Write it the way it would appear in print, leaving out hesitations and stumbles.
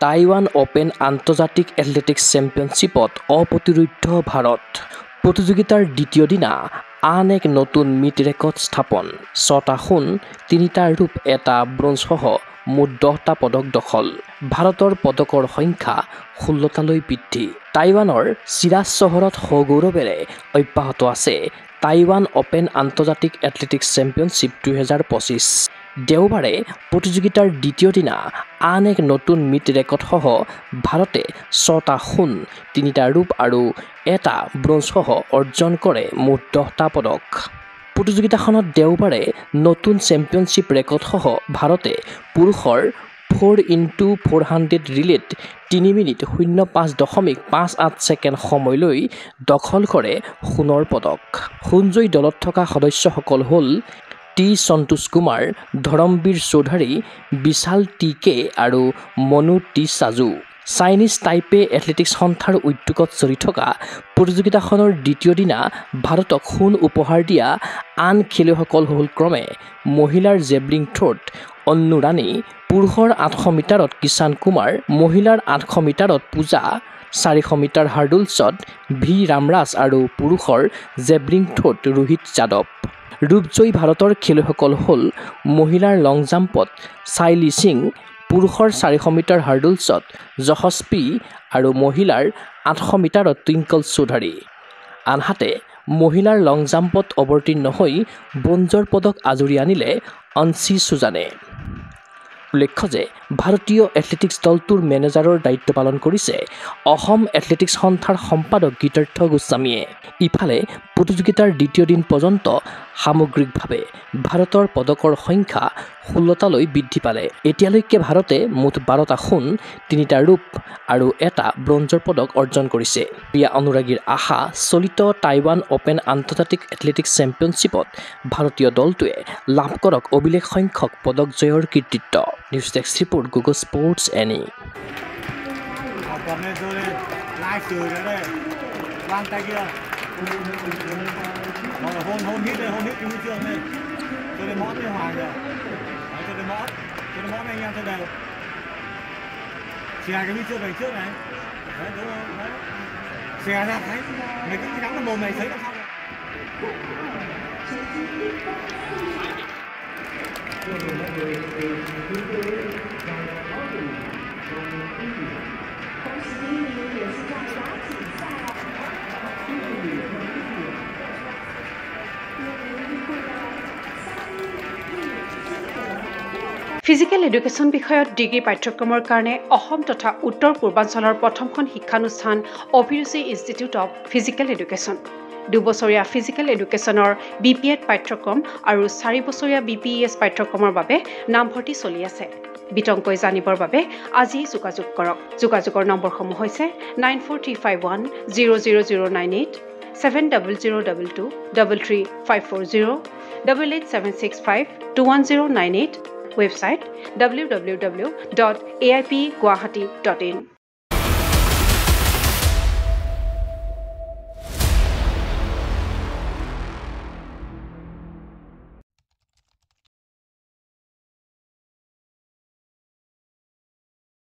Taiwan open আন্তৰ্জাতিক athletics চেম্পিয়নশ্বিপত অপ্ৰতিৰোধ্য ভাৰত প্ৰতিযোগিতাৰ দ্বিতীয় দিনা আন এক নতুন মিট ৰেকৰ্ড স্থাপন 6টা সোণ 3টা ৰূপ 1টা ব্ৰঞ্জসহ মুঠ 10টা পদক দখল ভাৰতৰ পদকৰ সংখ্যা 16টালৈ বৃদ্ধি টাইৱানৰ চিৰাজ চহৰত সগৌৰৱেৰে অব্যাহত আছে টাইৱান অপেন আন্তৰ্জাতিক এথলেটিক্স চেম্পিয়নশ্বিপ 2025 দেওবাৰে প্ৰতিযোগিতাৰ দ্বিতীয় দিনা আন এক নতুন মিট ৰেকৰ্ডসহ ভাৰতে 6টা সোণ 3টা ৰূপ আৰু 1টা ব্ৰঞ্জসহ অৰ্জন কৰে মুঠ 10টা পদক প্ৰতিযোগিতাখনত দেওবাৰে নতুন চেম্পিয়নশ্বিপ ৰেকৰ্ডসহ ভাৰতে পুৰুষৰ 4x400 ৰিলেত 3 মিনিট 05.58 ছেকেণ্ড সময়লৈ দখল কৰে সোণৰ পদক সোণজয়ী দলত থকা সদস্যসকল হ'ল টি সন্তোষ কুমাৰ ধৰমবীৰ চৌধুৰী বিশাল টি.কে. আৰু মনু টি সাজু চাইনিজ টাইপে এথলেটিক্স সন্থাৰ উদ্যোগত চলি থকা প্ৰতিযোগিতাখনৰ দ্বিতীয় দিনা ভাৰতক সোণ উপহাৰ দিয়া আন খেলুৱৈসকল হ'ল ক্ৰমে মহিলাৰ জেভলিন থ্ৰ'ত অন্নু ৰাণী পুৰুষৰ 800 মিটাৰত কিষাণ কুমাৰ মহিলাৰ 800 মিটাৰত পূজা 400 মিটাৰ হাৰ্ডলছত ভি ৰামৰাজ আৰু পুৰুষৰ জেভলিন থ্ৰ'ত ৰোহিত যাদৱ ৰূপজয়ী ভাৰতৰ খেলুৱৈসকল হ'ল মহিলাৰ লং জাম্পত চাইলি সিং পুৰুষৰ 400 মিটাৰ হাৰ্ডলছত যশস্বী আৰু মহিলাৰ 800 মিটাৰত টুইংকল চৌধুৰী আনহাতে মহিলাৰ লং জাম্পত অৱতীৰ্ণ হৈ ব্ৰঞ্জৰ পদক আজুৰি আনিলে অঞ্চি সুজানে উল্লেখ্য যে ভাৰতীয় এথলেটিক্স দলটোৰ মেনেজাৰৰ দায়িত্ব পালন কৰিছে অসম এথলেটিক্স সন্থাৰ সম্পাদক গীতাৰ্থ গোস্বামীয়ে ইফালে প্ৰতিযোগিতাৰ দ্বিতীয় দিন পৰ্যন্ত সামগ্ৰিকভাৱে ভাৰতৰ পদকৰ সংখ্যা 16টালৈ বৃদ্ধি পালে এতিয়ালৈকে ভাৰতে মুঠ 12টা সোণ 3টা ৰূপ আৰু 1টা ব্ৰঞ্জৰ পদক অৰ্জন কৰিছে প্ৰিয়া অনুৰাগীৰ আশা চলিত টাইৱান অপেন আন্তৰ্জাতিক এথলেটিক্স চেম্পিয়নশ্বিপত ভাৰতীয় দলটোৱে লাভ কৰক অভিলেখ সংখ্যক পদক জয়ৰ কৃতিত্ব news desk report Google sports any hôn hít cái huy chương này cho đến mót với Hoàng rồi cho đến mót anh em cho đều xè cái huy chương này trước này đấy đúng không đấy xè ra thấy mày cứ nhắm vào mồm mày thấy nó không physical education বিষয়ত degree পাঠ্যক্ৰমৰ কাৰণে অসম তথা উত্তৰ পূৰ্বাঞ্চলৰ প্ৰথমখন শিক্ষানুষ্ঠান অভিৰুচি institute of physical education 2 বছৰীয়া ফিজিকেল এডুকেশ্যনৰ BPEd পাঠ্যক্ৰম আৰু 4 বছৰীয়া BPES পাঠ্যক্ৰমৰ বাবে নামভৰ্তি চলি আছে বিতংকৈ জানিবৰ বাবে আজি যোগাযোগ কৰক যোগাযোগৰ নম্বৰসমূহ হৈছে 9435100098 7002233540 8876521098 website www.aipguwahati.in